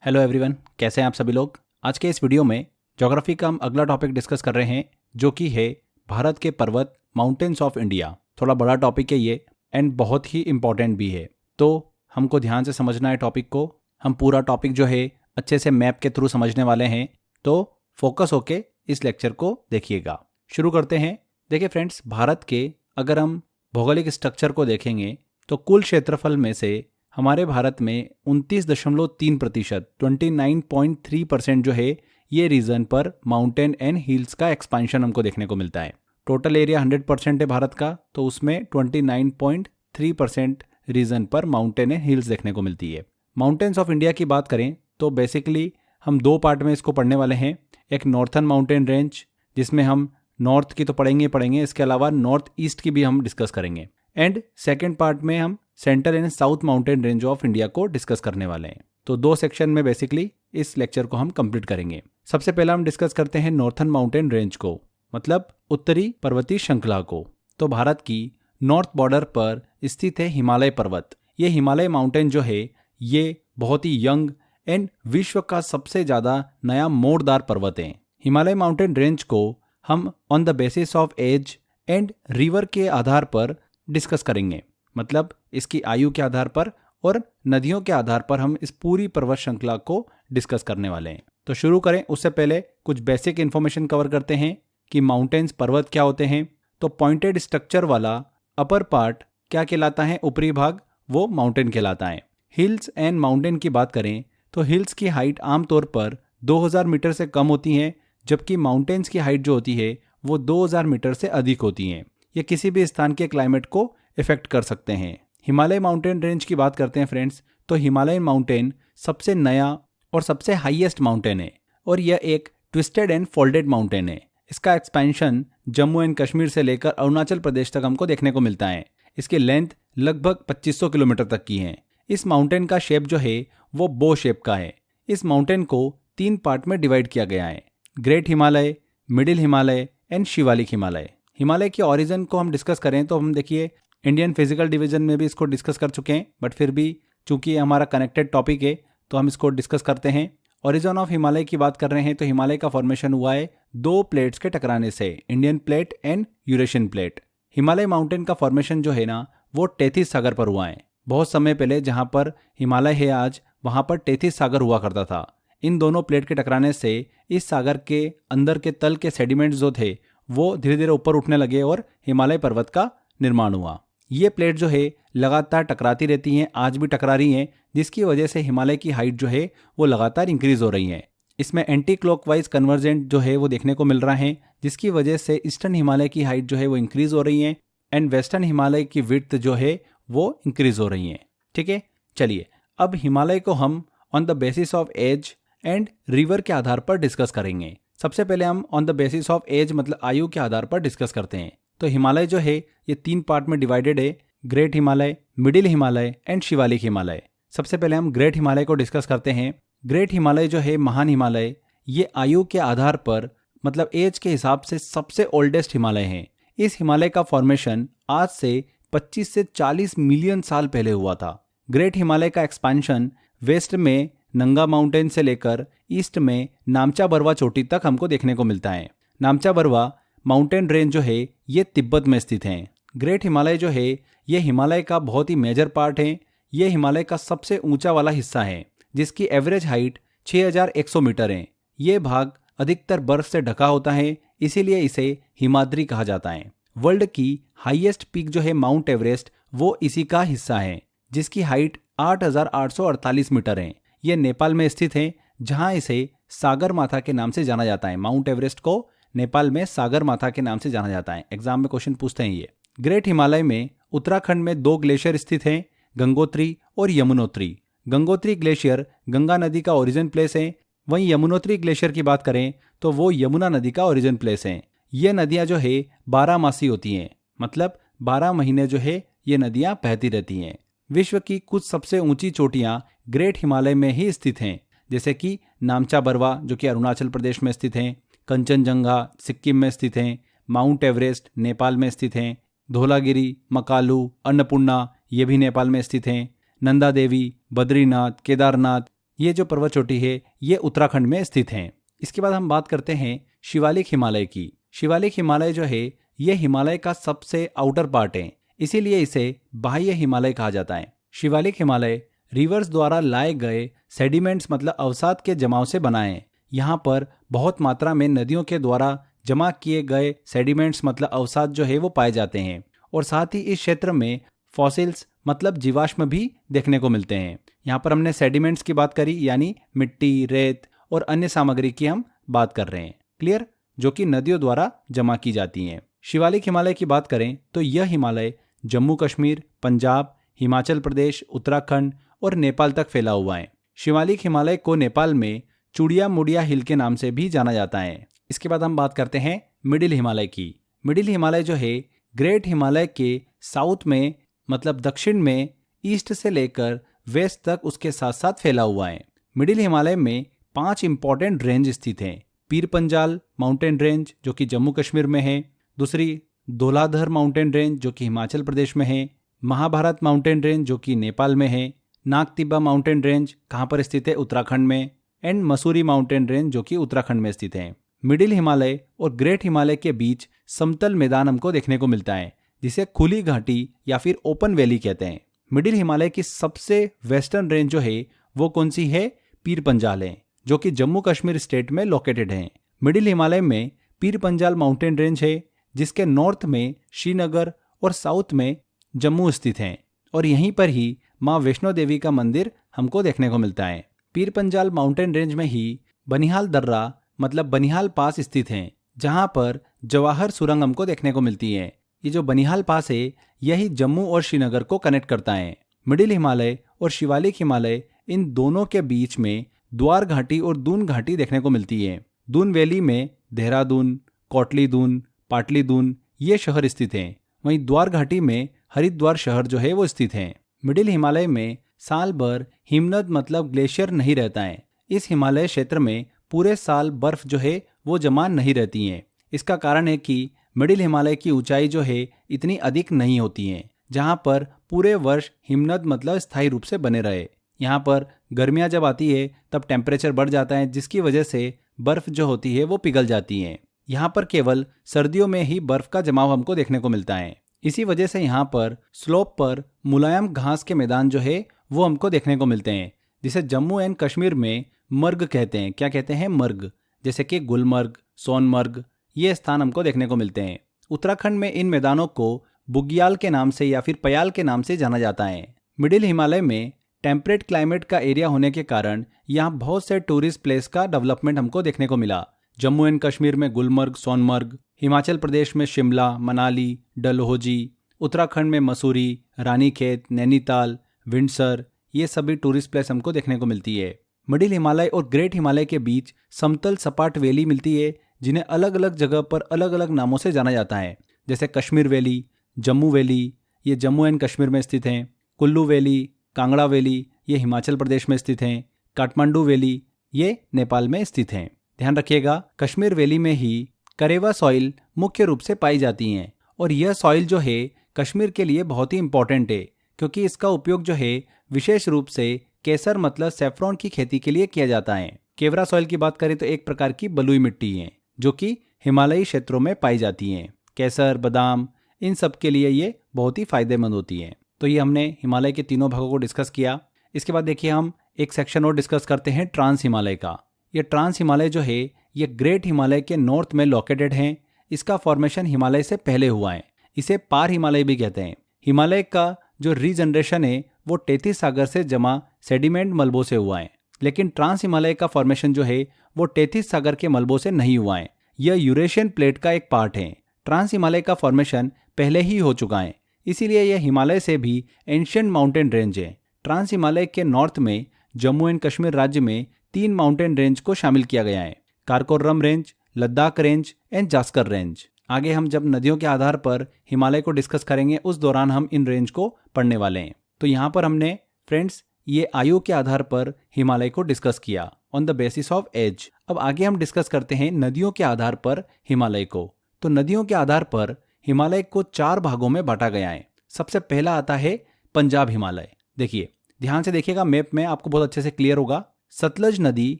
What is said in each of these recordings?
Hello everyone, कैसे हैं आप सभी लोग। आज के इस वीडियो में ज्योग्राफी का हम अगला टॉपिक डिस्कस कर रहे हैं जो कि है भारत के पर्वत, माउंटेन्स ऑफ इंडिया। थोड़ा बड़ा टॉपिक है ये एंड बहुत ही इम्पॉर्टेंट भी है, तो हमको ध्यान से समझना है टॉपिक को। हम पूरा टॉपिक जो है अच्छे से मैप के थ्रू समझने वाले हैं, तो फोकस होके इस लेक्चर को देखिएगा। शुरू करते हैं। देखिए फ्रेंड्स, भारत के अगर हम भौगोलिक स्ट्रक्चर को देखेंगे तो कुल क्षेत्रफल में से हमारे भारत में 29.3% 29.3% जो है ये रीजन पर माउंटेन एंड हिल्स का एक्सपेंशन हमको देखने को मिलता है। टोटल एरिया 100% है भारत का, तो उसमें 29.3% रीजन पर माउंटेन एंड हिल्स देखने को मिलती है। माउंटेन्स ऑफ इंडिया की बात करें तो बेसिकली हम दो पार्ट में इसको पढ़ने वाले हैं। एक नॉर्थन माउंटेन रेंज, जिसमें हम नॉर्थ की तो पढ़ेंगे, इसके अलावा नॉर्थ ईस्ट की भी हम डिस्कस करेंगे। एंड सेकेंड पार्ट में हम central and south mountain range of India को डिस्कस करने वाले हैं। तो दो सेक्शन में बेसिकली इस लेक्चर को हम कंप्लीट करेंगे। सबसे पहला हम डिस्कस करते हैं नॉर्थन माउंटेन रेंज को, मतलब उत्तरी पर्वतीय श्रृंखला को। तो भारत की नॉर्थ बॉर्डर पर स्थित है हिमालय पर्वत। ये हिमालय माउंटेन जो है ये बहुत ही यंग एंड विश्व का सबसे ज्यादा नया मोड़दार पर्वत है। हिमालय माउंटेन रेंज को हम on the basis of age and river के आधार पर डिस्कस करेंगे, मतलब इसकी आयु के आधार पर और नदियों के आधार पर हम इस पूरी पर्वत श्रृंखला को डिस्कस करने वाले हैं। तो शुरू करें, उससे पहले कुछ बेसिक इन्फॉर्मेशन कवर करते हैं कि माउंटेन्स पर्वत क्या होते हैं। तो पॉइंटेड स्ट्रक्चर वाला अपर पार्ट क्या कहलाता है, ऊपरी भाग, वो माउंटेन कहलाता है। हिल्स एंड माउंटेन की बात करें तो हिल्स की हाइट आमतौर पर 2000 मीटर से कम होती है, जबकि माउंटेन्स की हाइट जो होती है वो 2000 मीटर से अधिक होती है। ये किसी भी स्थान के क्लाइमेट को इफेक्ट कर सकते हैं। हिमालय माउंटेन रेंज की बात करते हैं फ्रेंड्स, तो हिमालय माउंटेन सबसे नया और सबसे हाईएस्ट माउंटेन है और यह एक ट्विस्टेड एंड फोल्डेड माउंटेन है। इसका एक्सपेंशन जम्मू एंड कश्मीर से लेकर अरुणाचल प्रदेश तक हमको देखने को मिलता है। इसकी लेंथ लगभग 2500 किलोमीटर तक की है। इस माउंटेन का शेप जो है वो बो शेप का है। इस माउंटेन को 3 पार्ट में डिवाइड किया गया है, great Himalaya, middle Himalaya and Shivalik Himalaya. Himalaya की ओरिजिन को हम डिस्कस करें तो हम देखिए इंडियन फिजिकल डिवीजन में भी इसको डिस्कस कर चुके हैं, बट फिर भी चूंकि ये हमारा कनेक्टेड टॉपिक है तो हम इसको डिस्कस करते हैं। ओरिजिन ऑफ हिमालय की बात कर रहे हैं तो हिमालय का फॉर्मेशन हुआ है 2 प्लेट्स के टकराने से, Indian plate and Eurasian plate. Himalaya mountain का फॉर्मेशन जो है ना वो टेथिस सागर पर हुआ है। बहुत समय पहले जहाँ पर हिमालय है आज, वहाँ पर टेथिस सागर हुआ करता था। इन दोनों प्लेट के टकराने से इस सागर के अंदर के तल के सेडिमेंट्स जो थे वो धीरे धीरे ऊपर उठने लगे और हिमालय पर्वत का निर्माण हुआ। ये प्लेट जो है लगातार टकराती रहती हैं, आज भी टकरा रही हैं, जिसकी वजह से हिमालय की हाइट जो है वो लगातार इंक्रीज हो रही है। इसमें एंटी क्लॉकवाइज कन्वर्जेंट जो है वो देखने को मिल रहा है, जिसकी वजह से ईस्टर्न हिमालय की हाइट जो है वो इंक्रीज हो रही है एंड वेस्टर्न हिमालय की विड्थ जो है वो इंक्रीज हो रही है। ठीक है, चलिए अब हिमालय को हम on the basis of age and river के आधार पर डिस्कस करेंगे। सबसे पहले हम on the basis of age मतलब आयु के आधार पर डिस्कस करते हैं। तो हिमालय जो है ये 3 पार्ट में डिवाइडेड है, great Himalaya, middle Himalaya and Shivalik Himalaya. सबसे पहले हम ग्रेट हिमालय को डिस्कस करते हैं। ग्रेट हिमालय जो है महान हिमालय, ये आयु के आधार पर मतलब एज के हिसाब से सबसे ओल्डेस्ट हिमालय है। इस हिमालय का फॉर्मेशन आज से 25 से 40 मिलियन साल पहले हुआ था। ग्रेट हिमालय का एक्सपेंशन वेस्ट में नंगा माउंटेन से लेकर ईस्ट में नामचा बरवा चोटी तक हमको देखने को मिलता है। नामचा बरवा माउंटेन रेंज जो है ये तिब्बत में स्थित है। ग्रेट हिमालय जो है ये हिमालय का बहुत ही मेजर पार्ट है। ये हिमालय का सबसे ऊंचा वाला हिस्सा है, जिसकी एवरेज हाइट 6100 मीटर है। ये भाग अधिकतर बर्फ से ढका होता है, इसीलिए इसे हिमाद्री कहा जाता है। वर्ल्ड की हाईएस्ट पीक जो है माउंट एवरेस्ट, वो इसी का हिस्सा है, जिसकी हाइट 8848 मीटर है। ये नेपाल में स्थित है, जहां इसे सागर माथा के नाम से जाना जाता है। माउंट एवरेस्ट को नेपाल में सागर माथा के नाम से जाना जाता है। एग्जाम में क्वेश्चन पूछते हैं ये। ग्रेट हिमालय में उत्तराखंड में 2 ग्लेशियर स्थित हैं, गंगोत्री और यमुनोत्री। गंगोत्री ग्लेशियर गंगा नदी का ओरिजिन प्लेस है, वहीं यमुनोत्री ग्लेशियर की बात करें तो वो यमुना नदी का ओरिजिन प्लेस है। ये नदियां जो है 12 मासी होती हैं, मतलब 12 महीने जो है ये नदियां बहती रहती हैं। विश्व की कुछ सबसे ऊंची चोटियां ग्रेट हिमालय में ही स्थित हैं, जैसे कि नामचा बरवा जो कि अरुणाचल प्रदेश में स्थित हैं, कंचनजंगा सिक्किम में स्थित हैं, माउंट एवरेस्ट नेपाल में स्थित हैं, धौलागिरी, मकालू, अन्नपूर्णा ये भी नेपाल में स्थित हैं, नंदा देवी, बद्रीनाथ, केदारनाथ ये जो पर्वत चोटी है ये उत्तराखंड में स्थित हैं। इसके बाद हम बात करते हैं शिवालिक हिमालय की। शिवालिक हिमालय जो है ये हिमालय का सबसे आउटर पार्ट है, इसीलिए इसे बाह्य हिमालय कहा जाता है। शिवालिक हिमालय रिवर्स द्वारा लाए गए सेडिमेंट्स मतलब अवसाद के जमाव से बना है। यहाँ पर बहुत मात्रा में नदियों के द्वारा जमा किए गए सेडिमेंट्स मतलब अवसाद जो है वो पाए जाते हैं, और साथ ही इस क्षेत्र में फॉसिल्स मतलब जीवाश्म भी देखने को मिलते हैं। यहाँ पर हमने सेडिमेंट्स की बात करी, यानी मिट्टी, रेत और अन्य सामग्री की हम बात कर रहे हैं, क्लियर, जो कि नदियों द्वारा जमा की जाती हैं। शिवालिक हिमालय की बात करें तो यह हिमालय जम्मू कश्मीर, पंजाब, हिमाचल प्रदेश, उत्तराखंड और नेपाल तक फैला हुआ है। शिवालिक हिमालय को नेपाल में चुड़िया मुड़िया हिल के नाम से भी जाना जाता है। इसके बाद हम बात करते हैं मिडिल हिमालय की। मिडिल हिमालय जो है ग्रेट हिमालय के साउथ में मतलब दक्षिण में ईस्ट से लेकर वेस्ट तक उसके साथ साथ फैला हुआ है। मिडिल हिमालय में 5 इंपॉर्टेंट रेंज स्थित हैं। पीर पंजाल माउंटेन रेंज जो कि जम्मू कश्मीर में है, दूसरी धौलाधर माउंटेन रेंज जो कि हिमाचल प्रदेश में है, महाभारत माउंटेन रेंज जो कि नेपाल में है, नागतिब्बा माउंटेन रेंज कहाँ पर स्थित है, उत्तराखंड में, एंड मसूरी माउंटेन रेंज जो कि उत्तराखंड में स्थित है। मिडिल हिमालय और ग्रेट हिमालय के बीच समतल मैदान हमको देखने को मिलता है, जिसे खुली घाटी या फिर ओपन वैली कहते हैं। मिडिल हिमालय की सबसे वेस्टर्न रेंज जो है वो कौन सी है, पीर पंजाल है, जो कि जम्मू कश्मीर स्टेट में लोकेटेड है। मिडिल हिमालय में पीर पंजाल माउंटेन रेंज है, जिसके नॉर्थ में श्रीनगर और साउथ में जम्मू स्थित हैं, और यहीं पर ही माँ वैष्णो देवी का मंदिर हमको देखने को मिलता है। पीर पंजाल माउंटेन रेंज में ही बनिहाल दर्रा मतलब बनिहाल पास स्थित हैं, जहां पर जवाहर सुरंग हमको देखने को मिलती है। ये जो बनिहाल पास है यही जम्मू और श्रीनगर को कनेक्ट करता है। मिडिल हिमालय और शिवालिक हिमालय इन दोनों के बीच में द्वार घाटी और दून घाटी देखने को मिलती है। दून वैली में देहरादून, कोटली दून, पाटली दून ये शहर स्थित हैं। वहीं द्वार घाटी में हरिद्वार शहर जो है वो स्थित है। मिडिल हिमालय में साल भर हिमनद मतलब ग्लेशियर नहीं रहता है। इस हिमालय क्षेत्र में पूरे साल बर्फ जो है वो जमा नहीं रहती है। इसका कारण है कि मिडिल हिमालय की ऊंचाई जो है इतनी अधिक नहीं होती है, जहां पर पूरे वर्ष हिमनद मतलब स्थायी रूप से बने रहे। यहाँ पर गर्मियाँ जब आती है तब टेम्परेचर बढ़ जाता है, जिसकी वजह से बर्फ जो होती है वो पिघल जाती है। यहाँ पर केवल सर्दियों में ही बर्फ का जमाव हमको देखने को मिलता है। इसी वजह से यहाँ पर स्लोप पर मुलायम घास के मैदान जो है वो हमको देखने को मिलते हैं, जिसे जम्मू एंड कश्मीर में मर्ग कहते हैं। क्या कहते हैं, मर्ग, जैसे कि गुलमर्ग, सोनमर्ग ये स्थान हमको देखने को मिलते हैं। उत्तराखंड में इन मैदानों को बुग्याल के नाम से या फिर पयाल के नाम से जाना जाता है। मिडिल हिमालय में टेम्परेट क्लाइमेट का एरिया होने के कारण यहाँ बहुत से टूरिस्ट प्लेस का डेवलपमेंट हमको देखने को मिला। जम्मू एंड कश्मीर में गुलमर्ग, सोनमर्ग, हिमाचल प्रदेश में शिमला, मनाली, डलहौजी, उत्तराखंड में मसूरी, रानीखेत, नैनीताल, विंडसर ये सभी टूरिस्ट प्लेस हमको देखने को मिलती है। मिडिल हिमालय और ग्रेट हिमालय के बीच समतल सपाट वैली मिलती है, जिन्हें अलग अलग जगह पर अलग अलग नामों से जाना जाता है, जैसे कश्मीर वैली, जम्मू वैली ये जम्मू एंड कश्मीर में स्थित हैं, कुल्लू वैली, कांगड़ा वैली ये हिमाचल प्रदेश में स्थित हैं, काठमांडू वैली ये नेपाल में स्थित हैं। ध्यान रखिएगा, कश्मीर वैली में ही करेवा सॉइल मुख्य रूप से पाई जाती हैं, और यह सॉइल जो है कश्मीर के लिए बहुत ही इंपॉर्टेंट है, क्योंकि इसका उपयोग जो है विशेष रूप से केसर मतलब सेफ्रॉन की खेती के लिए किया जाता है। केवरा सॉइल की बात करें तो एक प्रकार की बलुई मिट्टी है, जो कि हिमालयी क्षेत्रों में पाई जाती हैं। केसर, बादाम इन सब के लिए ये बहुत ही फायदेमंद होती है। तो ये हमने हिमालय के तीनों भागों को डिस्कस किया। इसके बाद देखिए हम एक सेक्शन और डिस्कस करते हैं ट्रांस हिमालय का। ये ट्रांस हिमालय जो है ये ग्रेट हिमालय के नॉर्थ में लोकेटेड है। इसका फॉर्मेशन हिमालय से पहले हुआ है। इसे पार हिमालय भी कहते हैं। हिमालय का जो रीजनरेशन है वो टेथिस सागर से जमा सेडिमेंट मलबों से हुआ है, लेकिन ट्रांस हिमालय का फॉर्मेशन जो है वो टेथिस सागर के मलबों से नहीं हुआ है। यह यूरेशियन प्लेट का एक पार्ट है। ट्रांस हिमालय का फॉर्मेशन पहले ही हो चुका है, इसीलिए यह हिमालय से भी एंशिएंट माउंटेन रेंज है। ट्रांस हिमालय के नॉर्थ में जम्मू एंड कश्मीर राज्य में 3 माउंटेन रेंज को शामिल किया गया है, Karakoram range, Ladakh range and Zanskar range. आगे हम जब नदियों के आधार पर हिमालय को डिस्कस करेंगे उस दौरान हम इन रेंज को पढ़ने वाले हैं। तो यहाँ पर हमने फ्रेंड्स ये आयु के आधार पर हिमालय को डिस्कस किया on the basis of age. अब आगे हम डिस्कस करते हैं नदियों के आधार पर हिमालय को। तो नदियों के आधार पर हिमालय को 4 भागों में बांटा गया है। सबसे पहला आता है पंजाब हिमालय। देखिए ध्यान से देखिएगा, मैप में आपको बहुत अच्छे से क्लियर होगा। सतलज नदी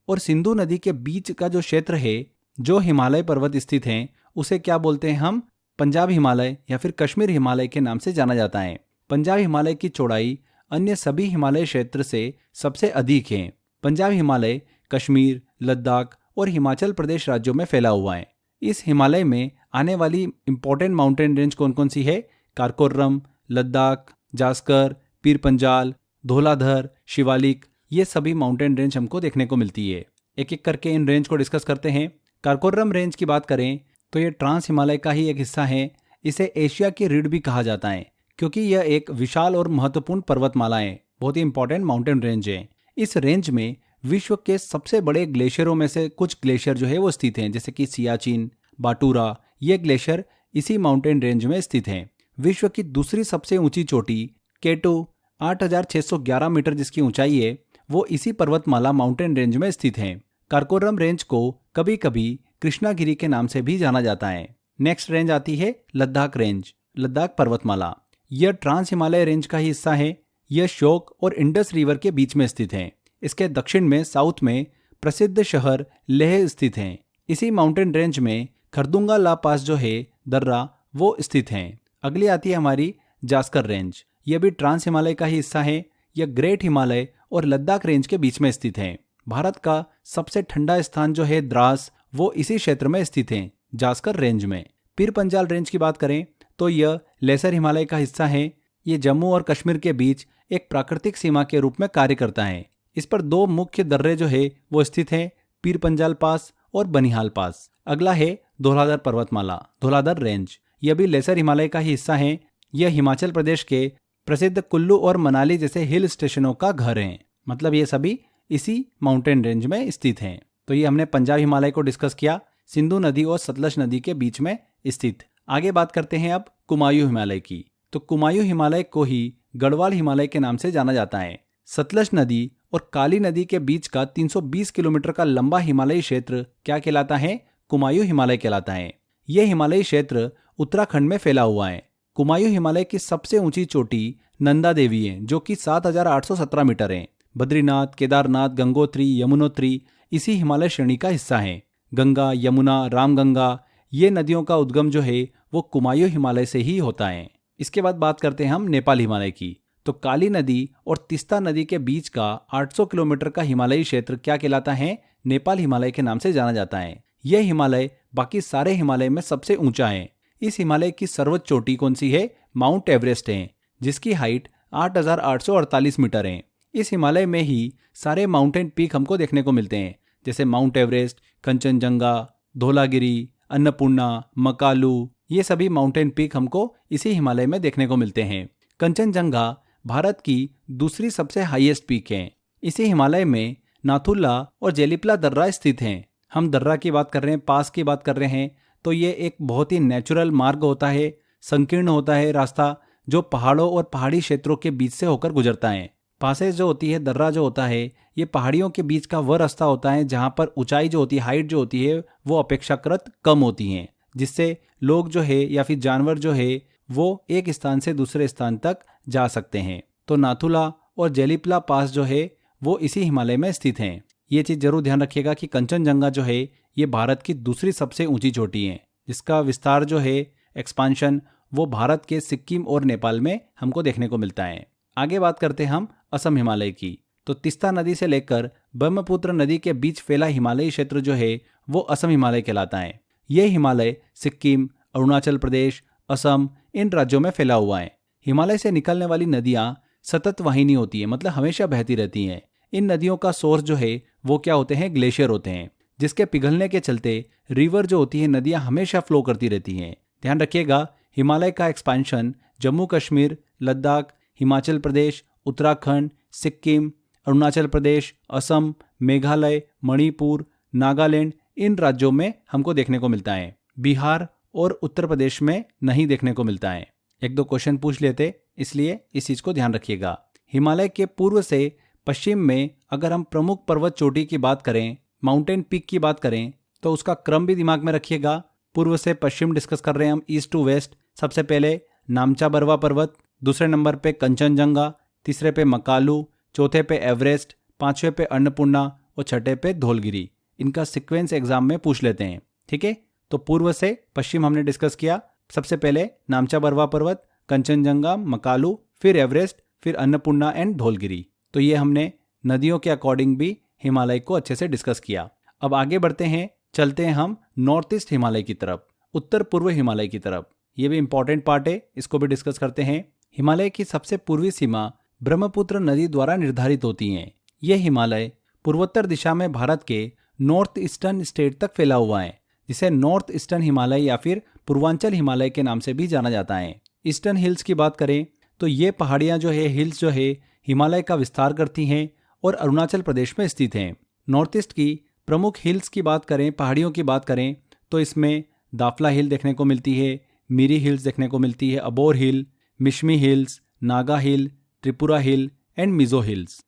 और सिंधु नदी के बीच का जो क्षेत्र है, जो हिमालय पर्वत स्थित हैं, उसे क्या बोलते हैं हम? पंजाब हिमालय या फिर कश्मीर हिमालय के नाम से जाना जाता है। पंजाब हिमालय की चौड़ाई अन्य सभी हिमालय क्षेत्र से सबसे अधिक है। पंजाब हिमालय कश्मीर, लद्दाख और हिमाचल प्रदेश राज्यों में फैला हुआ है। इस हिमालय में आने वाली इंपॉर्टेंट माउंटेन रेंज कौन कौन सी है? कारकोरम, लद्दाख, जास्कर, पीर पंजाल, धौलाधर, शिवालिक, ये सभी माउंटेन रेंज हमको देखने को मिलती है। एक एक करके इन रेंज को डिस्कस करते हैं। कारकोरम रेंज की बात करें तो ये ट्रांस हिमालय का ही एक हिस्सा है। इसे एशिया की रीढ़ भी कहा जाता है क्योंकि यह एक विशाल और महत्वपूर्ण पर्वतमाला है, बहुत ही इंपॉर्टेंट माउंटेन रेंज है। इस रेंज में विश्व के सबसे बड़े ग्लेशियरों में से कुछ ग्लेशियर जो है वो स्थित हैं, जैसे कि सियाचिन, बाटूरा, ये ग्लेशियर इसी माउंटेन रेंज में स्थित हैं। विश्व की दूसरी सबसे ऊंची चोटी K2 8,611 मीटर जिसकी ऊंचाई है, वो इसी पर्वतमाला माउंटेन रेंज में स्थित है। कारकोरम रेंज को कभी कभी कृष्णागिरी के नाम से भी जाना जाता है। नेक्स्ट रेंज आती है लद्दाख रेंज, लद्दाख पर्वतमाला। यह ट्रांस हिमालय रेंज का ही हिस्सा है। यह श्योक और इंडस रिवर के बीच में स्थित है। इसके दक्षिण में साउथ में प्रसिद्ध शहर लेह स्थित है। इसी माउंटेन रेंज में खरदुंगा ला पास जो है, दर्रा, वो स्थित हैं। अगली आती है हमारी जास्कर रेंज। यह भी ट्रांस हिमालय का ही हिस्सा है। यह ग्रेट हिमालय और लद्दाख रेंज के बीच में स्थित है। भारत का सबसे ठंडा स्थान जो है द्रास, वो इसी क्षेत्र में स्थित है, जास्कर रेंज में। पीर पंजाल रेंज की बात करें तो यह लेसर हिमालय का हिस्सा है। ये जम्मू और कश्मीर के बीच एक प्राकृतिक सीमा के रूप में कार्य करता है। इस पर दो मुख्य दर्रे जो है वो स्थित हैं, पीर पंजाल पास और बनिहाल पास। अगला है धौलाधर पर्वतमाला, धौलाधर रेंज। यह भी लेसर हिमालय का ही हिस्सा है। यह हिमाचल प्रदेश के प्रसिद्ध कुल्लू और मनाली जैसे हिल स्टेशनों का घर है। मतलब ये सभी इसी माउंटेन रेंज में स्थित हैं। तो ये हमने पंजाब हिमालय को डिस्कस किया, सिंधु नदी और सतलज नदी के बीच में स्थित। आगे बात करते हैं अब कुमायूं हिमालय की। तो कुमायूं हिमालय को ही गढ़वाल हिमालय के नाम से जाना जाता है। सतलज नदी और काली नदी के बीच का 320 किलोमीटर का लंबा हिमालयी क्षेत्र क्या कहलाता है? कुमायूं हिमालय कहलाता है। यह हिमालयी क्षेत्र उत्तराखंड में फैला हुआ है। कुमायूं हिमालय की सबसे ऊंची चोटी नंदा देवी है, जो कि 7,817 मीटर है। बद्रीनाथ, केदारनाथ, गंगोत्री, यमुनोत्री इसी हिमालय श्रेणी का हिस्सा है। गंगा, यमुना, रामगंगा, ये नदियों का उद्गम जो है वो कुमायूं हिमालय से ही होता है। इसके बाद बात करते हैं हम नेपाल हिमालय की। तो काली नदी और तीस्ता नदी के बीच का 800 किलोमीटर का हिमालयी क्षेत्र क्या कहलाता है? नेपाल हिमालय के नाम से जाना जाता है। यह हिमालय बाकी सारे हिमालय में सबसे ऊंचा है। इस हिमालय की सर्वोच्च चोटी कौन सी है? माउंट एवरेस्ट है, जिसकी हाइट 8,848 मीटर है। इस हिमालय में ही सारे माउंटेन पीक हमको देखने को मिलते हैं, जैसे माउंट एवरेस्ट, कंचनजंगा, धौलागिरी, अन्नपूर्णा, मकालू, ये सभी माउंटेन पीक हमको इसी हिमालय में देखने को मिलते हैं। कंचनजंगा भारत की दूसरी सबसे हाईएस्ट पीक है। इसी हिमालय में नाथुला और जेलिपला दर्रा स्थित हैं। हम दर्रा की बात कर रहे हैं, पास की बात कर रहे हैं, तो ये एक बहुत ही नेचुरल मार्ग होता है, संकीर्ण होता है रास्ता, जो पहाड़ों और पहाड़ी क्षेत्रों के बीच से होकर गुजरता है। पासेज जो होती है, दर्रा जो होता है, ये पहाड़ियों के बीच का वह रास्ता होता है जहाँ पर ऊंचाई जो होती है, हाइट जो होती है, वो अपेक्षाकृत कम होती हैं, जिससे लोग जो है या फिर जानवर जो है वो एक स्थान से दूसरे स्थान तक जा सकते हैं। तो नाथुला और जेलिपला पास जो है वो इसी हिमालय में स्थित हैं। ये चीज़ जरूर ध्यान रखिएगा कि कंचनजंगा जो है ये भारत की दूसरी सबसे ऊंची चोटी है, जिसका विस्तार जो है, एक्सपांशन, वो भारत के सिक्किम और नेपाल में हमको देखने को मिलता है। आगे बात करते हैं हम असम हिमालय की। तो तीस्ता नदी से लेकर ब्रह्मपुत्र नदी के बीच फैला हिमालयी क्षेत्र जो है वो असम हिमालय कहलाता है। यह हिमालय सिक्किम, अरुणाचल प्रदेश, असम, इन राज्यों में फैला हुआ है। हिमालय से निकलने वाली नदियां सतत वाहिनी होती है, मतलब हमेशा बहती रहती हैं। इन नदियों का सोर्स जो है वो क्या होते हैं? ग्लेशियर होते हैं, जिसके पिघलने के चलते रिवर जो होती है, नदियां हमेशा फ्लो करती रहती हैं। ध्यान रखिएगा, हिमालय का एक्सपेंशन जम्मू कश्मीर, लद्दाख, हिमाचल प्रदेश, उत्तराखंड, सिक्किम, अरुणाचल प्रदेश, असम, मेघालय, मणिपुर, नागालैंड, इन राज्यों में हमको देखने को मिलता है। बिहार और उत्तर प्रदेश में नहीं देखने को मिलता है। एक दो क्वेश्चन पूछ लेते, इसलिए इस चीज को ध्यान रखिएगा। हिमालय के पूर्व से पश्चिम में अगर हम प्रमुख पर्वत चोटी की बात करें, माउंटेन पीक की बात करें, तो उसका क्रम भी दिमाग में रखिएगा। पूर्व से पश्चिम डिस्कस कर रहे हैं हम, ईस्ट टू वेस्ट। सबसे पहले नामचा बरवा पर्वत, दूसरे नंबर पे कंचनजंगा, तीसरे पे मकालू, चौथे पे एवरेस्ट, 5वें पे अन्नपूर्णा और 6ठे पे धौलगिरी। इनका सीक्वेंस एग्जाम में पूछ लेते हैं, ठीक है। तो पूर्व से पश्चिम हमने डिस्कस किया। सबसे पहले नामचा बरवा पर्वत, कंचनजंगा, मकालू, फिर एवरेस्ट, फिर अन्नपूर्णा एंड धौलगिरी। तो ये हमने नदियों के अकॉर्डिंग भी हिमालय को अच्छे से डिस्कस किया। अब आगे बढ़ते हैं, चलते हैं हम नॉर्थ ईस्ट हिमालय की तरफ, उत्तर पूर्व हिमालय की तरफ। ये भी इंपॉर्टेंट पार्ट है, इसको भी डिस्कस करते हैं। हिमालय की सबसे पूर्वी सीमा ब्रह्मपुत्र नदी द्वारा निर्धारित होती है। यह हिमालय पूर्वोत्तर दिशा में भारत के नॉर्थ ईस्टर्न स्टेट तक फैला हुआ है, जिसे नॉर्थ ईस्टर्न हिमालय या फिर पूर्वांचल हिमालय के नाम से भी जाना जाता है। ईस्टर्न हिल्स की बात करें तो ये पहाड़ियाँ जो है, हिल्स जो है, हिमालय का विस्तार करती हैं और अरुणाचल प्रदेश में स्थित हैं। नॉर्थ ईस्ट की प्रमुख हिल्स की बात करें, पहाड़ियों की बात करें तो इसमें दाफला हिल देखने को मिलती है, मिरी हिल्स देखने को मिलती है, Abor hill, Mishmi hills, Naga hill, Tripura hill and Mizo hills.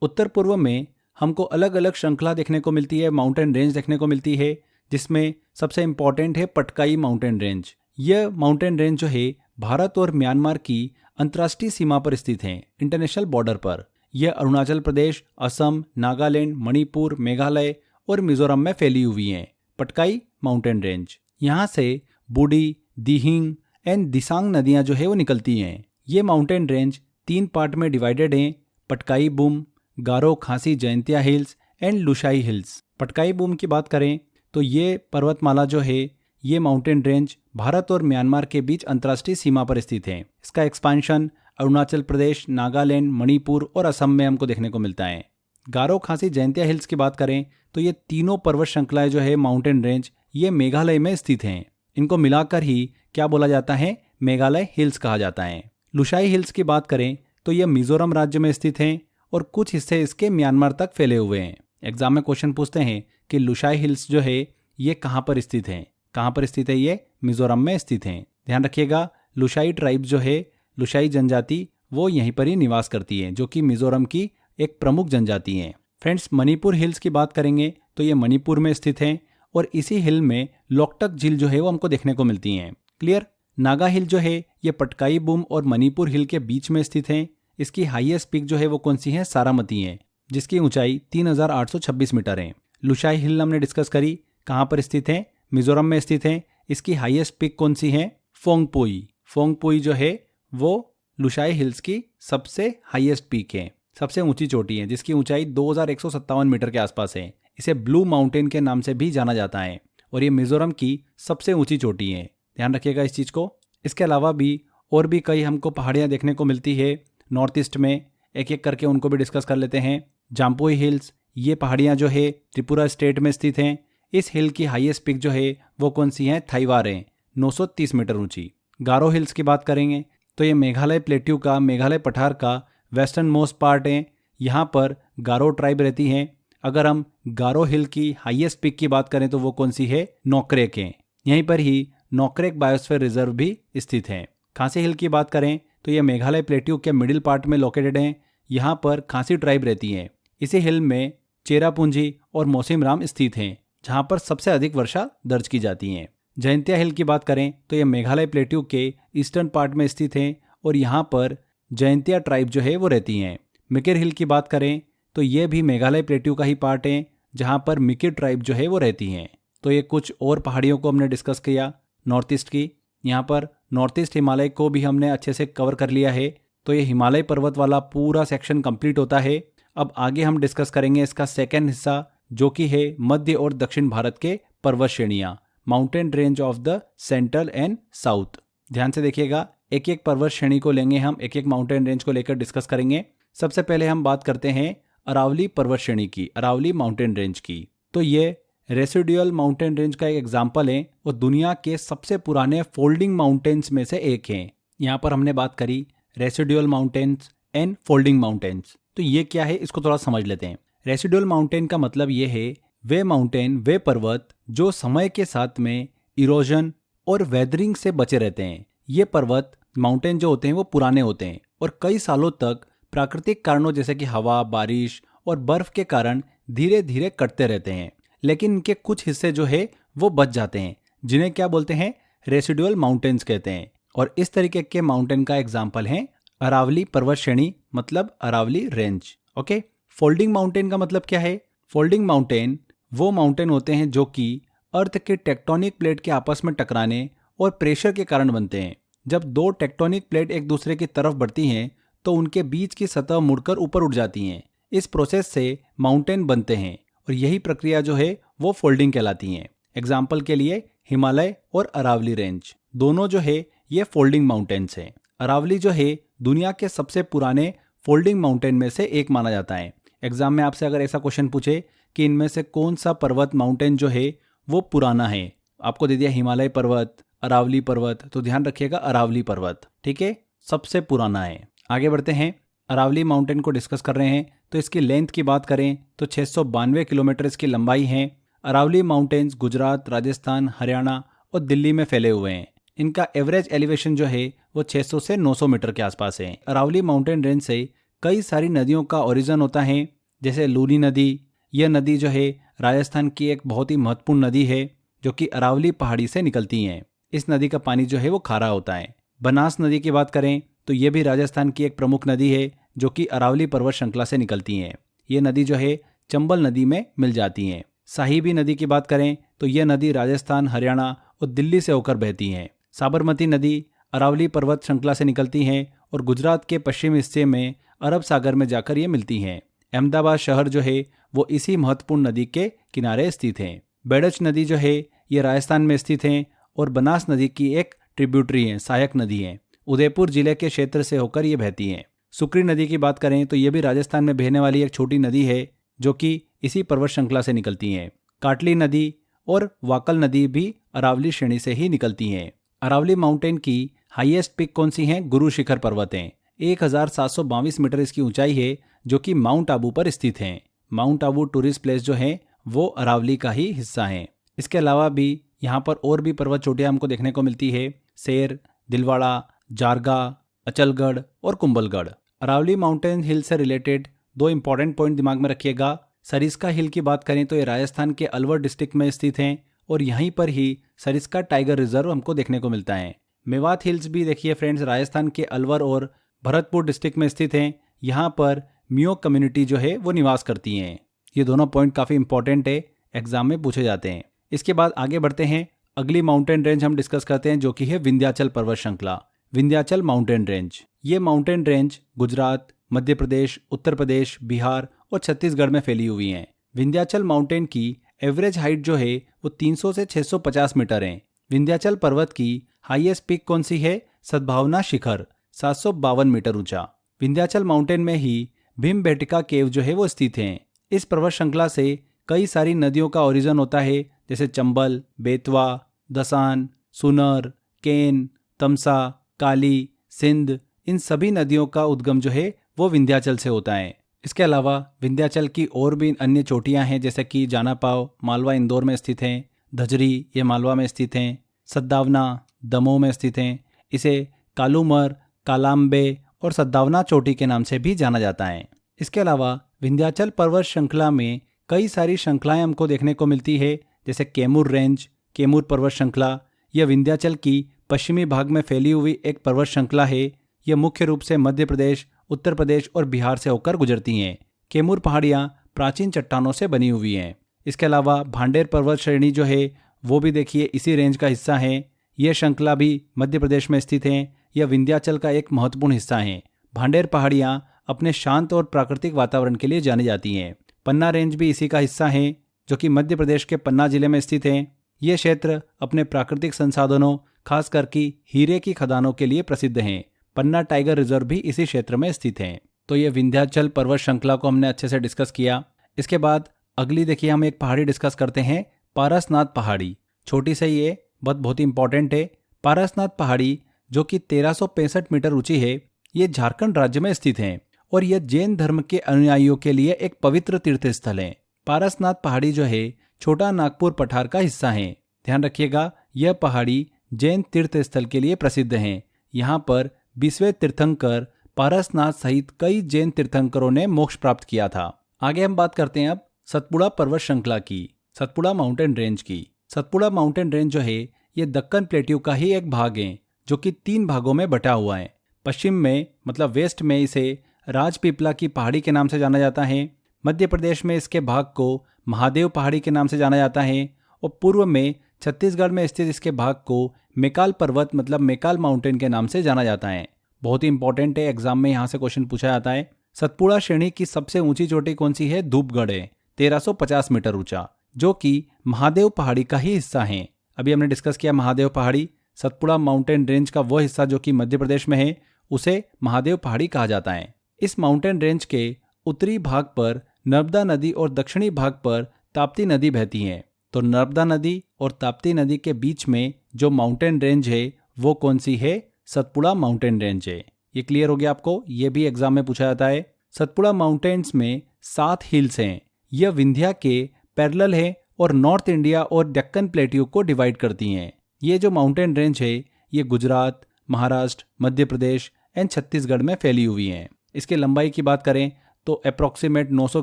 उत्तर पूर्व में हमको अलग अलग श्रृंखला देखने को मिलती है, माउंटेन रेंज देखने को मिलती है, जिसमें सबसे इंपॉर्टेंट है पटकाई माउंटेन रेंज। यह माउंटेन रेंज जो है भारत और म्यांमार की अंतर्राष्ट्रीय सीमा पर स्थित है, इंटरनेशनल बॉर्डर पर। यह अरुणाचल प्रदेश, असम, नागालैंड, मणिपुर, मेघालय और मिजोरम में फैली हुई है। पटकाई माउंटेन रेंज, यहाँ से बूडी, दिहिंग एंड दिसांग नदियाँ जो है वो निकलती हैं। ये माउंटेन रेंज 3 पार्ट में डिवाइडेड हैं, पटकाई बूम, गारो खासी Jaintia hills and Lushai hills. Patkai boom की बात करें तो ये पर्वतमाला जो है, ये माउंटेन रेंज भारत और म्यांमार के बीच अंतर्राष्ट्रीय सीमा पर स्थित है। इसका एक्सपांशन अरुणाचल प्रदेश, नागालैंड, मणिपुर और असम में हमको देखने को मिलता है। गारो खासी जयंतिया हिल्स की बात करें तो ये तीनों पर्वत श्रृंखलाएं जो है, माउंटेन रेंज, ये मेघालय में स्थित हैं। इनको मिलाकर ही क्या बोला जाता है, मेघालय हिल्स कहा जाता है। लुशाई हिल्स की बात करें तो यह मिजोरम राज्य में स्थित हैं और कुछ हिस्से इसके म्यांमार तक फैले हुए हैं। एग्जाम में क्वेश्चन पूछते हैं कि लुशाई हिल्स जो है ये कहाँ पर स्थित है। कहाँ पर स्थित है? ये मिजोरम में स्थित है। ध्यान रखिएगा, लुशाई ट्राइब जो है, लुशाई जनजाति, वो यहीं पर ही निवास करती है, जो कि मिजोरम की एक प्रमुख जनजाति है। फ्रेंड्स, मणिपुर हिल्स की बात करेंगे तो ये मणिपुर में स्थित है और इसी हिल में लोकटक झील जो है वो हमको देखने को मिलती हैं। क्लियर? नागा हिल जो है ये पटकाई बूम और मणिपुर हिल के बीच में स्थित है। इसकी हाईएस्ट पीक जो है वो कौन सी है? सारामती है, जिसकी ऊंचाई 3826 मीटर है। लुशाई हिल हमने डिस्कस करी, कहाँ पर स्थित है? मिजोरम में स्थित है। इसकी हाईएस्ट पीक कौन सी है? फोंगपोई। फोंगपोई जो है वो लुशाई हिल्स की सबसे हाईएस्ट पीक है, सबसे ऊंची चोटी है, जिसकी ऊंचाई 2157 मीटर के आसपास है। इसे ब्लू माउंटेन के नाम से भी जाना जाता है और ये मिजोरम की सबसे ऊंची चोटी है। ध्यान रखिएगा इस चीज़ को। इसके अलावा भी और भी कई हमको पहाड़ियाँ देखने को मिलती है नॉर्थ ईस्ट में। एक एक करके उनको भी डिस्कस कर लेते हैं। जाम्पुई हिल्स, ये पहाड़ियाँ जो है त्रिपुरा स्टेट में स्थित हैं। इस हिल की हाईएस्ट पीक जो है वो कौन सी है? थाईवार है, 930 मीटर ऊंची। गारो हिल्स की बात करेंगे तो ये मेघालय प्लेट्यू का, मेघालय पठार का वेस्टर्न मोस्ट पार्ट है। यहाँ पर गारो ट्राइब रहती है। अगर हम गारो हिल की हाईएस्ट पीक की बात करें तो वो कौन सी है? नोक्रेक है। यहीं पर ही नोक्रेक बायोस्फीयर रिजर्व भी स्थित है। खासी हिल की बात करें तो ये मेघालय प्लेट्यू के मिडिल पार्ट में लोकेटेड है। यहाँ पर खासी ट्राइब रहती है। इसी हिल में चेरापूंजी और मौसिमराम स्थित हैं, जहाँ पर सबसे अधिक वर्षा दर्ज की जाती है। जयंतिया हिल की बात करें तो ये मेघालय प्लेट्यू के ईस्टर्न पार्ट में स्थित है और यहाँ पर जयंतिया ट्राइब जो है वो रहती हैं। मिकिर हिल की बात करें तो ये भी मेघालय प्लेट्यू का ही पार्ट है, जहाँ पर मिकिर ट्राइब जो है वो रहती हैं। तो ये कुछ और पहाड़ियों को हमने डिस्कस किया नॉर्थ ईस्ट की। यहाँ पर नॉर्थ ईस्ट हिमालय को भी हमने अच्छे से कवर कर लिया है। तो ये हिमालय पर्वत वाला पूरा सेक्शन कंप्लीट होता है। अब आगे हम डिस्कस करेंगे इसका सेकेंड हिस्सा, जो कि है मध्य और दक्षिण भारत के पर्वत श्रेणियाँ, mountain range of the central and south. ध्यान से देखिएगा, एक एक पर्वत श्रेणी को लेंगे हम, एक एक माउंटेन रेंज को लेकर डिस्कस करेंगे। सबसे पहले हम बात करते हैं अरावली पर्वत श्रेणी की, अरावली माउंटेन रेंज की। तो ये रेसिडुअल माउंटेन रेंज का एक एग्जाम्पल है और दुनिया के सबसे पुराने फोल्डिंग माउंटेन्स में से एक है। यहाँ पर हमने बात करी residual mountains and folding mountains. तो ये क्या है, इसको थोड़ा समझ लेते हैं। रेसिडुअल माउंटेन का मतलब ये है वे माउंटेन, वे पर्वत जो समय के साथ में इरोजन और वेदरिंग से बचे रहते हैं। ये पर्वत माउंटेन जो होते हैं वो पुराने होते हैं और कई सालों तक प्राकृतिक कारणों जैसे कि हवा, बारिश और बर्फ के कारण धीरे धीरे कटते रहते हैं, लेकिन इनके कुछ हिस्से जो है वो बच जाते हैं, जिन्हें क्या बोलते हैं? रेसिडुअल माउंटेन्स कहते हैं। और इस तरीके के माउंटेन का एग्जाम्पल है अरावली पर्वत श्रेणी, मतलब Aravalli range. Okay, folding mountain का मतलब क्या है? फोल्डिंग माउंटेन वो माउंटेन होते हैं जो कि अर्थ के टेक्टोनिक प्लेट के आपस में टकराने और प्रेशर के कारण बनते हैं। जब दो टेक्टोनिक प्लेट एक दूसरे की तरफ बढ़ती हैं तो उनके बीच की सतह मुड़कर ऊपर उठ जाती हैं। इस प्रोसेस से माउंटेन बनते हैं और यही प्रक्रिया जो है वो फोल्डिंग कहलाती है। एग्जाम्पल के लिए हिमालय और अरावली रेंज दोनों जो है ये फोल्डिंग माउंटेन्स हैं। अरावली जो है दुनिया के सबसे पुराने फोल्डिंग माउंटेन में से एक माना जाता है। एग्जाम में आपसे अगर ऐसा क्वेश्चन पूछे कि इनमें से कौन सा पर्वत माउंटेन जो है वो पुराना है, आपको दे दिया हिमालय पर्वत, अरावली पर्वत, तो ध्यान रखिएगा अरावली पर्वत, ठीक है, सबसे पुराना है। आगे बढ़ते हैं, अरावली माउंटेन को डिस्कस कर रहे हैं। तो इसकी लेंथ की बात करें तो 692 किलोमीटर इसकी लंबाई है। अरावली माउंटेन्स गुजरात, राजस्थान, हरियाणा और दिल्ली में फैले हुए हैं। इनका एवरेज एलिवेशन जो है वो 600 से 900 मीटर के आसपास है। अरावली माउंटेन रेंज से कई सारी नदियों का ओरिजिन होता है, जैसे लूनी नदी। यह नदी जो है राजस्थान की एक बहुत ही महत्वपूर्ण नदी है जो कि अरावली पहाड़ी से निकलती है। इस नदी का पानी जो है वो खारा होता है। बनास नदी की बात करें तो ये भी राजस्थान की एक प्रमुख नदी है जो कि अरावली पर्वत श्रृंखला से निकलती है। ये नदी जो है चंबल नदी में मिल जाती है। साहिबी नदी की बात करें तो यह नदी राजस्थान, हरियाणा और दिल्ली से होकर बहती है। साबरमती नदी अरावली पर्वत श्रृंखला से निकलती है और गुजरात के पश्चिमी हिस्से में अरब सागर में जाकर ये मिलती हैं। अहमदाबाद शहर जो है वो इसी महत्वपूर्ण नदी के किनारे स्थित है। बेड़च नदी जो है ये राजस्थान में स्थित है और बनास नदी की एक ट्रिब्यूटरी है, सहायक नदी है। उदयपुर जिले के क्षेत्र से होकर ये बहती है। सुक्री नदी की बात करें तो ये भी राजस्थान में बहने वाली एक छोटी नदी है जो कि इसी पर्वत श्रृंखला से निकलती है। काटली नदी और वाकल नदी भी अरावली श्रेणी से ही निकलती हैं। अरावली माउंटेन की हाईएस्ट पिक कौन सी है? गुरु शिखर पर्वत है। 1722 मीटर इसकी ऊंचाई है जो कि माउंट आबू पर स्थित है। माउंट आबू टूरिस्ट प्लेस जो है वो अरावली का ही हिस्सा है। इसके अलावा भी यहाँ पर और भी पर्वत चोटियाँ हमको देखने को मिलती है, शेर, दिलवाड़ा, जारगा, अचलगढ़ और कुंभलगढ़। अरावली माउंटेन हिल से रिलेटेड दो इंपॉर्टेंट पॉइंट दिमाग में रखिएगा। सरिस्का हिल की बात करें तो ये राजस्थान के अलवर डिस्ट्रिक्ट में स्थित हैं और यहीं पर ही सरिस्का टाइगर रिजर्व हमको देखने को मिलता है। मेवात हिल्स भी देखिए फ्रेंड्स, राजस्थान के अलवर और भरतपुर डिस्ट्रिक्ट में स्थित हैं। यहाँ पर मियो कम्युनिटी जो है वो निवास करती हैं। ये दोनों पॉइंट काफ़ी इंपॉर्टेंट है, एग्जाम में पूछे जाते हैं। इसके बाद आगे बढ़ते हैं, अगली माउंटेन रेंज हम डिस्कस करते हैं जो कि है विंध्याचल पर्वत श्रृंखला। विंध्याचल माउंटेन रेंज, ये माउंटेन रेंज गुजरात, मध्य प्रदेश, उत्तर प्रदेश, बिहार और छत्तीसगढ़ में फैली हुई हैं। विंध्याचल माउंटेन की एवरेज हाइट जो है वो 300 से 650 मीटर है। विंध्याचल पर्वत की हाईएस्ट पीक कौन सी है? सद्भावना शिखर, 752 मीटर ऊंचा। विंध्याचल माउंटेन में ही भीमबेटका केव जो है वो स्थित हैं। इस पर्वत श्रृंखला से कई सारी नदियों का ओरिजिन होता है, जैसे चंबल, बेतवा, दसान, सुनर, केन, तमसा, काली, सिंध। इन सभी नदियों का उद्गम जो है वो विंध्याचल से होता है। इसके अलावा विंध्याचल की और भी अन्य चोटियां हैं, जैसे कि जानापाव, मालवा इंदौर में स्थित हैं, धजरी ये मालवा में स्थित हैं, सद्दावना दमोह में स्थित हैं। इसे कालूमर, कालाम्बे और सद्दावना चोटी के नाम से भी जाना जाता है। इसके अलावा विंध्याचल पर्वत श्रृंखला में कई सारी श्रृंखलाएं हमको देखने को मिलती है, जैसे कैमूर रेंज, कैमूर पर्वत श्रृंखला। यह विंध्याचल की पश्चिमी भाग में फैली हुई एक पर्वत श्रृंखला है। यह मुख्य रूप से मध्य प्रदेश, उत्तर प्रदेश और बिहार से होकर गुजरती हैं। कैमूर पहाड़ियाँ प्राचीन चट्टानों से बनी हुई हैं। इसके अलावा भांडेर पर्वत श्रेणी जो है वो भी देखिए इसी रेंज का हिस्सा है। यह श्रृंखला भी मध्य प्रदेश में स्थित है। यह विंध्याचल का एक महत्वपूर्ण हिस्सा है। भांडेर पहाड़ियाँ अपने शांत और प्राकृतिक वातावरण के लिए जानी जाती हैं। पन्ना रेंज भी इसी का हिस्सा है, जो कि मध्य प्रदेश के पन्ना जिले में स्थित है। ये क्षेत्र अपने प्राकृतिक संसाधनों, खास करके हीरे की खदानों के लिए प्रसिद्ध हैं। पन्ना टाइगर रिजर्व भी इसी क्षेत्र में स्थित है। तो ये विंध्याचल पर्वत श्रृंखला को हमने अच्छे से डिस्कस किया। इसके बाद अगली देखिए हम एक पहाड़ी डिस्कस करते हैं, पारसनाथ पहाड़ी। छोटी से ये बहुत ही इंपॉर्टेंट है। पारसनाथ पहाड़ी जो कि 1365 मीटर ऊंची है, ये झारखंड राज्य में स्थित है और यह जैन धर्म के अनुयायियों के लिए एक पवित्र तीर्थ स्थल है। पारसनाथ पहाड़ी जो है छोटा नागपुर पठार का हिस्सा है। ध्यान रखिएगा, यह पहाड़ी जैन तीर्थ स्थल के लिए प्रसिद्ध है। यहाँ पर 20वें तीर्थंकर पारसनाथ सहित कई जैन तीर्थंकरों ने मोक्ष प्राप्त किया था। आगे हम बात करते हैं अब सतपुड़ा पर्वत श्रृंखला की, सतपुड़ा माउंटेन रेंज की। सतपुड़ा माउंटेन रेंज जो है ये दक्कन प्लेट्यू का ही एक भाग है, जो कि 3 भागों में बटा हुआ है। पश्चिम में मतलब वेस्ट में इसे राजपीपला की पहाड़ी के नाम से जाना जाता है। मध्य प्रदेश में इसके भाग को महादेव पहाड़ी के नाम से जाना जाता है और पूर्व में छत्तीसगढ़ में स्थित इसके भाग को मैकाल पर्वत मतलब मैकाल माउंटेन के नाम से जाना जाता है। बहुत ही इंपॉर्टेंट है, एग्जाम में यहाँ से क्वेश्चन पूछा जाता है। सतपुड़ा श्रेणी की सबसे ऊंची चोटी कौन सी है? धूपगढ़ है, 1350 मीटर ऊंचा, जो कि महादेव पहाड़ी का ही हिस्सा है। अभी हमने डिस्कस किया महादेव पहाड़ी। सतपुड़ा माउंटेन रेंज का वो हिस्सा जो कि मध्य प्रदेश में है उसे महादेव पहाड़ी कहा जाता है। इस माउंटेन रेंज के उत्तरी भाग पर नर्मदा नदी और दक्षिणी भाग पर ताप्ती नदी बहती हैं। तो नर्मदा नदी और ताप्ती नदी के बीच में जो माउंटेन रेंज है वो कौन सी है? सतपुड़ा माउंटेन रेंज है। ये क्लियर हो गया आपको, ये भी एग्जाम में पूछा जाता है। सतपुड़ा माउंटेन्स में 7 हिल्स हैं। यह विंध्या के पैरेलल है और नॉर्थ इंडिया और डेक्कन प्लेट्यू को डिवाइड करती हैं। ये जो माउंटेन रेंज है ये गुजरात, महाराष्ट्र, मध्य प्रदेश एंड छत्तीसगढ़ में फैली हुई हैं। इसकी लंबाई की बात करें तो अप्रॉक्सीमेट 900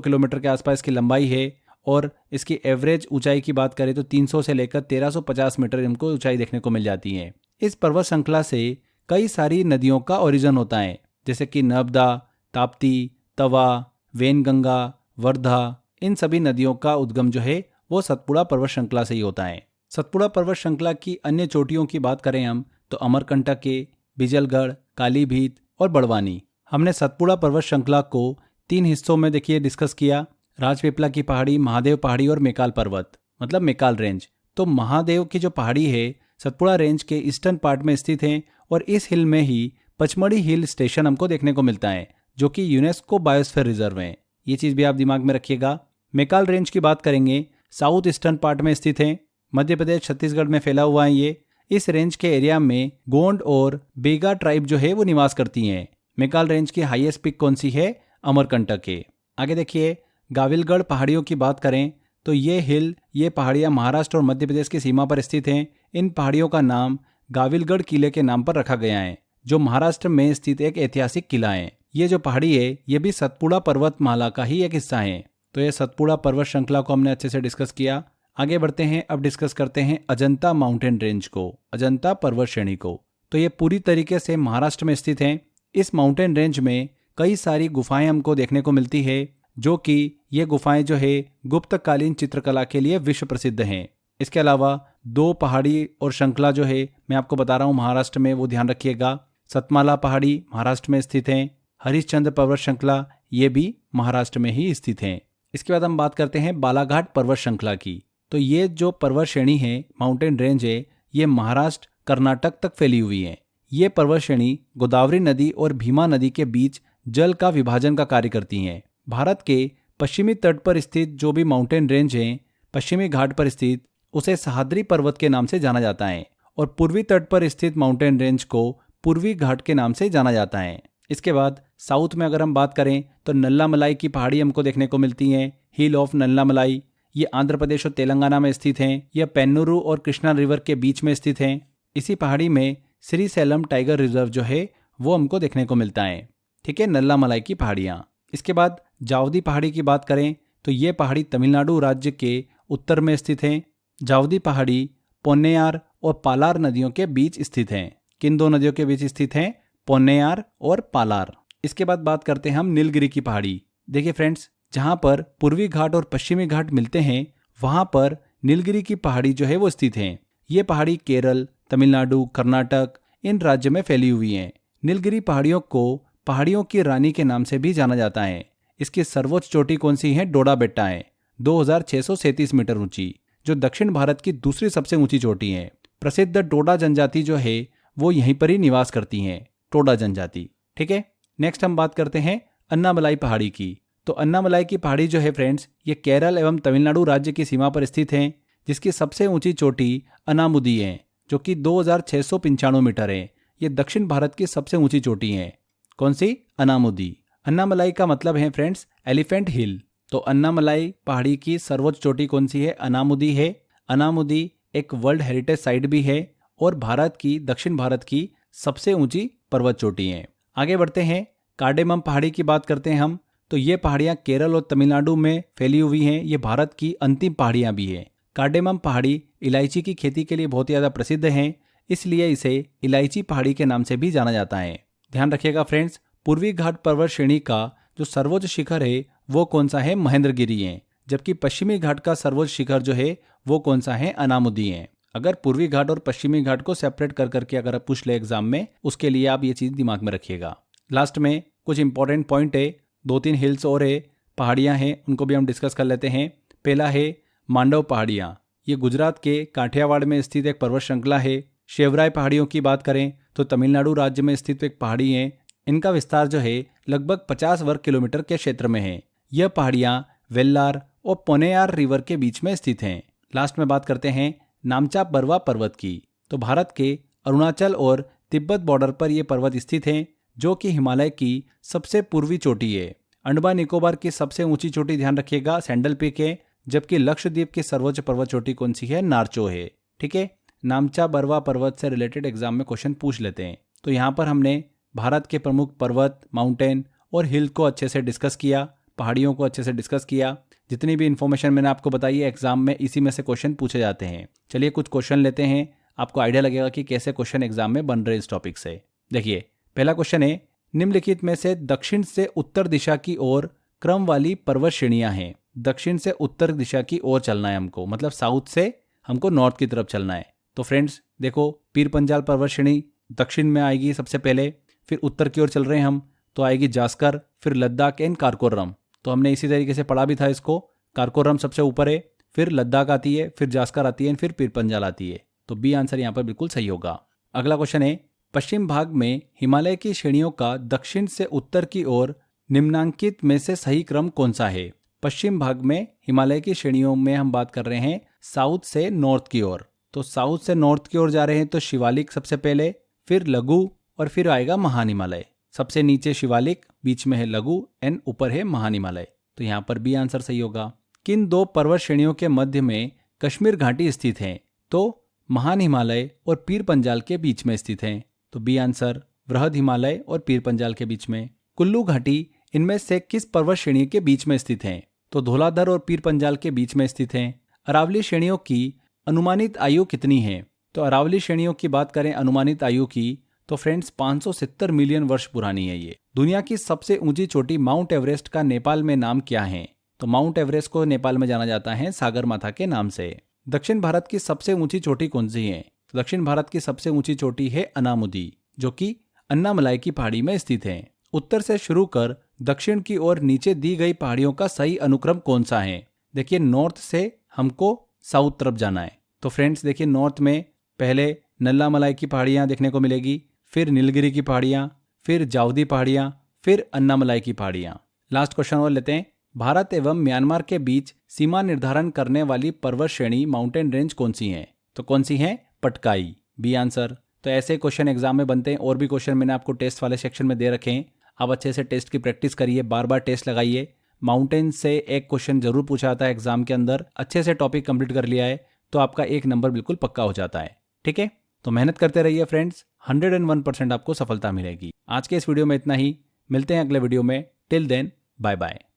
किलोमीटर के आसपास की लंबाई है और इसकी एवरेज ऊंचाई की बात करें तो 300 से लेकर 1350 मीटर इनको ऊंचाई देखने को मिल जाती है। इस पर्वत श्रृंखला से कई सारी नदियों का ओरिजिन होता है, जैसे कि नर्मदा, ताप्ती, तवा, वेनगंगा, वर्धा, इन सभी नदियों का उद्गम जो है वो सतपुड़ा पर्वत श्रृंखला से ही होता है। सतपुड़ा पर्वत श्रृंखला की अन्य चोटियों की बात करें हम तो अमरकंटक के, बिजलगढ़, कालीभीत और बड़वानी। हमने सतपुड़ा पर्वत श्रृंखला को 3 हिस्सों में देखिए डिस्कस किया, राजपीपला की पहाड़ी, महादेव पहाड़ी और मैकाल पर्वत मतलब मैकाल रेंज। तो महादेव की जो पहाड़ी है सतपुड़ा रेंज के ईस्टर्न पार्ट में स्थित है और इस हिल में ही पचमढ़ी हिल स्टेशन हमको देखने को मिलता है जो कि यूनेस्को बायोस्फीयर रिजर्व है। ये चीज़ भी आप दिमाग में रखिएगा। मैकाल रेंज की बात करेंगे, साउथ ईस्टर्न पार्ट में स्थित है, मध्य प्रदेश छत्तीसगढ़ में फैला हुआ है ये। इस रेंज के एरिया में गोंड और बेगा ट्राइब जो है वो निवास करती हैं। मैकाल रेंज की हाईएस्ट पीक कौन सी है? अमरकंटक के। आगे देखिए, गाविलगढ़ पहाड़ियों की बात करें तो ये पहाड़ियाँ महाराष्ट्र और मध्य प्रदेश की सीमा पर स्थित हैं। इन पहाड़ियों का नाम गाविलगढ़ किले के नाम पर रखा गया है जो महाराष्ट्र में स्थित एक ऐतिहासिक किला है। ये जो पहाड़ी है ये भी सतपुड़ा पर्वतमाला का ही एक हिस्सा है। तो ये सतपुड़ा पर्वत श्रृंखला को हमने अच्छे से डिस्कस किया। आगे बढ़ते हैं, अब डिस्कस करते हैं अजंता माउंटेन रेंज को, अजंता पर्वत श्रेणी को। तो ये पूरी तरीके से महाराष्ट्र में स्थित है। इस माउंटेन रेंज में कई सारी गुफाएं हमको देखने को मिलती है जो कि ये गुफाएं जो है गुप्तकालीन चित्रकला के लिए विश्व प्रसिद्ध हैं। इसके अलावा 2 पहाड़ी और श्रृंखला जो है मैं आपको बता रहा हूँ महाराष्ट्र में, वो ध्यान रखिएगा। सतमाला पहाड़ी महाराष्ट्र में स्थित है, हरिश्चंद्र पर्वत श्रृंखला ये भी महाराष्ट्र में ही स्थित है। इसके बाद हम बात करते हैं बालाघाट पर्वत श्रृंखला की। तो ये जो पर्वत श्रेणी है, माउंटेन रेंज है, ये महाराष्ट्र कर्नाटक तक फैली हुई है। ये पर्वत श्रेणी गोदावरी नदी और भीमा नदी के बीच जल का विभाजन का कार्य करती हैं। भारत के पश्चिमी तट पर स्थित जो भी माउंटेन रेंज है, पश्चिमी घाट पर स्थित, उसे सह्याद्री पर्वत के नाम से जाना जाता है और पूर्वी तट पर स्थित माउंटेन रेंज को पूर्वी घाट के नाम से जाना जाता है। इसके बाद साउथ में अगर हम बात करें तो नल्लामलाई की पहाड़ी हमको देखने को मिलती है, हिल ऑफ नल्लामलाई। ये आंध्र प्रदेश और तेलंगाना में स्थित हैं। यह पेन्नूरू और कृष्णा रिवर के बीच में स्थित हैं। इसी पहाड़ी में श्रीशैलम टाइगर रिजर्व जो है वो हमको देखने को मिलता है। ठीक है, नल्लामलाई की पहाड़ियाँ। इसके बाद जावदी पहाड़ी की बात करें तो ये पहाड़ी तमिलनाडु राज्य के उत्तर में स्थित है। जावदी पहाड़ी पोन्नैयार और पालार नदियों के बीच स्थित है। किन 2 नदियों के बीच स्थित है? पोन्नैयार और पालार। इसके बाद बात करते हैं हम नीलगिरी की पहाड़ी। देखिए फ्रेंड्स, जहाँ पर पूर्वी घाट और पश्चिमी घाट मिलते हैं वहाँ पर नीलगिरी की पहाड़ी जो है वो स्थित है। ये पहाड़ी केरल, तमिलनाडु, कर्नाटक इन राज्य में फैली हुई है। नीलगिरी पहाड़ियों को पहाड़ियों की रानी के नाम से भी जाना जाता है। इसकी सर्वोच्च चोटी कौन सी है? डोडा बेट्टा है, 2637 मीटर ऊंची, जो दक्षिण भारत की दूसरी सबसे ऊंची चोटी है। प्रसिद्ध टोडा जनजाति जो है वो यहीं पर ही निवास करती हैं, टोडा जनजाति। ठीक है, नेक्स्ट हम बात करते हैं अन्नामलाई पहाड़ी की। तो अन्नामलाई की पहाड़ी जो है फ्रेंड्स, ये केरल एवं तमिलनाडु राज्य की सीमा पर स्थित है, जिसकी सबसे ऊंची चोटी अनामुदी है जो कि 2695 मीटर है। ये दक्षिण भारत की सबसे ऊंची चोटी है। कौन सी? अनामुदी। अन्नामलाई का मतलब है फ्रेंड्स एलिफेंट हिल। तो अन्नामलाई पहाड़ी की सर्वोच्च चोटी कौन सी है? अनामुदी है। अनामुदी एक वर्ल्ड हेरिटेज साइट भी है और भारत की, दक्षिण भारत की सबसे ऊंची पर्वत चोटी है। आगे बढ़ते हैं, कार्डेमम पहाड़ी की बात करते हैं हम। तो ये पहाड़ियाँ केरल और तमिलनाडु में फैली हुई हैं। ये भारत की अंतिम पहाड़ियाँ भी हैं। कार्डेमम पहाड़ी इलायची की खेती के लिए बहुत ही ज़्यादा प्रसिद्ध है, इसलिए इसे इलायची पहाड़ी के नाम से भी जाना जाता है। ध्यान रखिएगा फ्रेंड्स, पूर्वी घाट पर्वत श्रेणी का जो सर्वोच्च शिखर है वो कौन सा है, महेंद्रगिरी है। जबकि पश्चिमी घाट का सर्वोच्च शिखर जो है वो कौन सा है, अनामुदी है। अगर पूर्वी घाट और पश्चिमी घाट को सेपरेट कर करके अगर आप पूछ ले एग्जाम में, उसके लिए आप ये चीज दिमाग में रखिएगा। लास्ट में कुछ इंपॉर्टेंट पॉइंट है, 2-3 हिल्स और है, पहाड़ियां हैं, उनको भी हम डिस्कस कर लेते हैं। पहला है मांडव पहाड़ियां। ये गुजरात के काठियावाड़ में स्थित एक पर्वत श्रृंखला है। शेवराय पहाड़ियों की बात करें तो तमिलनाडु राज्य में स्थित एक पहाड़ी है। इनका विस्तार जो है लगभग 50 वर्ग किलोमीटर के क्षेत्र में है। यह पहाड़ियां वेल्लार और पोन्नेयार रिवर के बीच में स्थित हैं। लास्ट में बात करते हैं नामचा बरवा पर्वत की। तो भारत के अरुणाचल और तिब्बत बॉर्डर पर यह पर्वत स्थित है, जो कि हिमालय की सबसे पूर्वी चोटी है। अंडमान निकोबार की सबसे ऊंची चोटी ध्यान रखिएगा, सैंडल पीक है। जबकि लक्षद्वीप की सर्वोच्च पर्वत चोटी कौन सी है, नारचो है। ठीक है, नामचा बरवा पर्वत से रिलेटेड एग्जाम में क्वेश्चन पूछ लेते हैं। तो यहाँ पर हमने भारत के प्रमुख पर्वत, माउंटेन और हिल को अच्छे से डिस्कस किया, पहाड़ियों को अच्छे से डिस्कस किया। जितनी भी इन्फॉर्मेशन मैंने आपको बताई है एग्जाम में, इसी में से क्वेश्चन पूछे जाते हैं। चलिए कुछ क्वेश्चन लेते हैं, आपको आइडिया लगेगा कि कैसे क्वेश्चन एग्जाम में बन रहे इस टॉपिक से। देखिए पहला क्वेश्चन है, निम्नलिखित में से दक्षिण से उत्तर दिशा की ओर क्रम वाली पर्वत श्रेणियां हैं। दक्षिण से उत्तर दिशा की ओर चलना है हमको, मतलब साउथ से हमको नॉर्थ की तरफ चलना है। तो फ्रेंड्स देखो, पीर पंजाल पर्वत श्रेणी दक्षिण में आएगी सबसे पहले, फिर उत्तर की ओर चल रहे हैं हम तो आएगी जास्कर, फिर लद्दाख एंड कारकोरम। तो हमने इसी तरीके से पढ़ा भी था इसको, कारकोरम सबसे ऊपर है, फिर लद्दाख आती है, फिर जास्कर आती है, फिर पीर पंजाल आती है। तो बी आंसर यहाँ पर बिल्कुल सही होगा। अगला क्वेश्चन है, पश्चिम भाग में हिमालय की श्रेणियों का दक्षिण से उत्तर की ओर निम्नांकित में से सही क्रम कौन सा है। पश्चिम भाग में हिमालय की श्रेणियों में हम बात कर रहे हैं साउथ से नॉर्थ की ओर। तो साउथ से नॉर्थ की ओर जा रहे हैं तो शिवालिक सबसे पहले, फिर लघु और फिर आएगा महान हिमालय। सबसे नीचे शिवालिक, बीच में है लघु एंड ऊपर है महान हिमालय। तो यहाँ पर भी आंसर सही होगा। किन दो पर्वत श्रेणियों के मध्य में कश्मीर घाटी स्थित है। तो महान हिमालय और पीर पंजाल के बीच में स्थित है। तो बी आंसर वृहद हिमालय और पीर पंजाल के बीच में। कुल्लू घाटी इनमें से किस पर्वत श्रेणी के बीच में स्थित है। तो धौलाधर और पीर पंजाल के बीच में स्थित है। अरावली श्रेणियों की अनुमानित आयु कितनी है। तो अरावली श्रेणियों की बात करें अनुमानित आयु की, तो फ्रेंड्स 570 मिलियन वर्ष पुरानी है ये। दुनिया की सबसे ऊंची चोटी माउंट एवरेस्ट का नेपाल में नाम क्या है। तो माउंट एवरेस्ट को नेपाल में जाना जाता है सागरमाथा के नाम से। दक्षिण भारत की सबसे ऊंची चोटी कौन सी है। तो दक्षिण भारत की सबसे ऊंची चोटी है अनामुदी, जो कि अन्नामलाई की पहाड़ी में स्थित है। उत्तर से शुरू कर दक्षिण की ओर नीचे दी गई पहाड़ियों का सही अनुक्रम कौन सा है। देखिए नॉर्थ से हमको साउथ तरफ जाना है। तो फ्रेंड्स देखिए नॉर्थ में पहले नल्लामलाई की पहाड़ियां देखने को मिलेगी, फिर नीलगिरी की पहाड़ियां, फिर जावदी पहाड़ियां, फिर अन्नामलाई की पहाड़ियां। लास्ट क्वेश्चन और लेते हैं, भारत एवं म्यांमार के बीच सीमा निर्धारण करने वाली पर्वत श्रेणी माउंटेन रेंज कौन सी है। तो कौन सी है, पटकाई, बी आंसर। तो ऐसे क्वेश्चन एग्जाम में बनते हैं। और भी क्वेश्चन मैंने आपको टेस्ट वाले सेक्शन में दे रखे हैं, आप अच्छे से टेस्ट की प्रैक्टिस करिए, बार बार टेस्ट लगाइए। माउंटेन से एक क्वेश्चन जरूर पूछा जाता है एग्जाम के अंदर। अच्छे से टॉपिक कंप्लीट कर लिया है तो आपका 1 नंबर बिल्कुल पक्का हो जाता है। ठीक है, तो मेहनत करते रहिए फ्रेंड्स, 101% आपको सफलता मिलेगी। आज के इस वीडियो में इतना ही, मिलते हैं अगले वीडियो में। Till then bye bye.